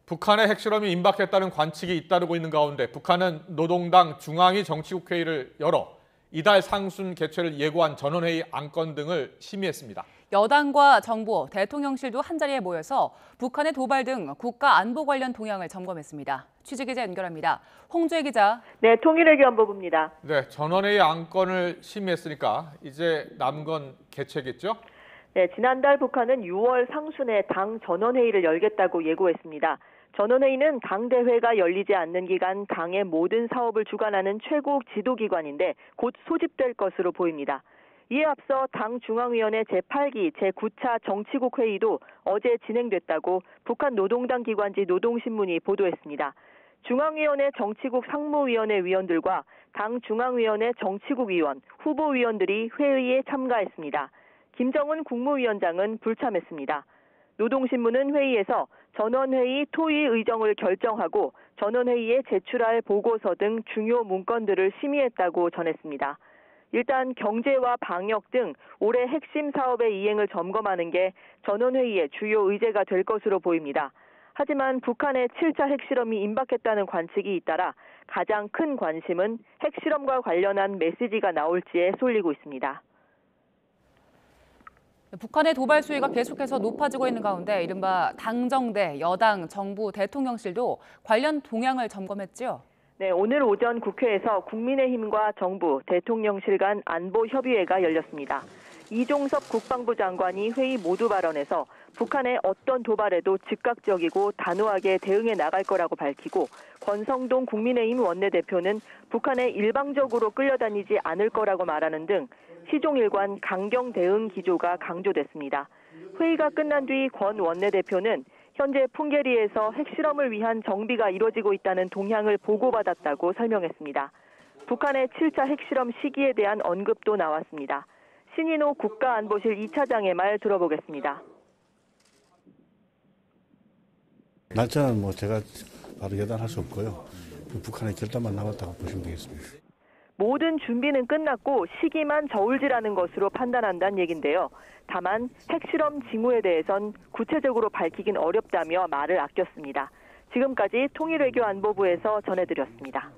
북한의 핵실험이 임박했다는 관측이 잇따르고 있는 가운데 북한은 노동당 중앙위 정치국회의를 열어 이달 상순 개최를 예고한 전원회의 안건 등을 심의했습니다. 여당과 정부, 대통령실도 한자리에 모여서 북한의 도발 등 국가 안보 관련 동향을 점검했습니다. 취재기자 연결합니다. 홍주혜 기자. 네, 통일외교안보부입니다. 네, 전원회의 안건을 심의했으니까 이제 남은 건 개최겠죠? 네, 지난달 북한은 6월 상순에 당 전원회의를 열겠다고 예고했습니다. 전원회의는 당대회가 열리지 않는 기간 당의 모든 사업을 주관하는 최고 지도기관인데 곧 소집될 것으로 보입니다. 이에 앞서 당 중앙위원회 제8기 제9차 정치국 회의도 어제 진행됐다고 북한 노동당 기관지 노동신문이 보도했습니다. 중앙위원회 정치국 상무위원회 위원들과 당 중앙위원회 정치국 위원, 후보위원들이 회의에 참가했습니다. 김정은 국무위원장은 불참했습니다. 노동신문은 회의에서 전원회의 토의 의정을 결정하고 전원회의에 제출할 보고서 등 중요 문건들을 심의했다고 전했습니다. 일단 경제와 방역 등 올해 핵심 사업의 이행을 점검하는 게 전원회의의 주요 의제가 될 것으로 보입니다. 하지만 북한의 7차 핵실험이 임박했다는 관측이 잇따라 가장 큰 관심은 핵실험과 관련한 메시지가 나올지에 쏠리고 있습니다. 북한의 도발 수위가 계속해서 높아지고 있는 가운데 이른바 당정대, 여당, 정부, 대통령실도 관련 동향을 점검했죠. 네, 오늘 오전 국회에서 국민의힘과 정부, 대통령실 간 안보협의회가 열렸습니다. 이종섭 국방부 장관이 회의 모두 발언에서 북한의 어떤 도발에도 즉각적이고 단호하게 대응해 나갈 거라고 밝히고 권성동 국민의힘 원내대표는 북한에 일방적으로 끌려다니지 않을 거라고 말하는 등 시종일관 강경 대응 기조가 강조됐습니다. 회의가 끝난 뒤 권 원내대표는 현재 풍계리에서 핵실험을 위한 정비가 이뤄지고 있다는 동향을 보고받았다고 설명했습니다. 북한의 7차 핵실험 시기에 대한 언급도 나왔습니다. 신인호 국가안보실 2차장의 말 들어보겠습니다. 날짜는 제가 바로 예단할 수 없고요. 북한의 결단만 남았다고 보시면 되겠습니다. 모든 준비는 끝났고 시기만 저울질하는 것으로 판단한다는 얘긴데요. 다만 핵실험 징후에 대해선 구체적으로 밝히긴 어렵다며 말을 아꼈습니다. 지금까지 통일외교안보부에서 전해드렸습니다.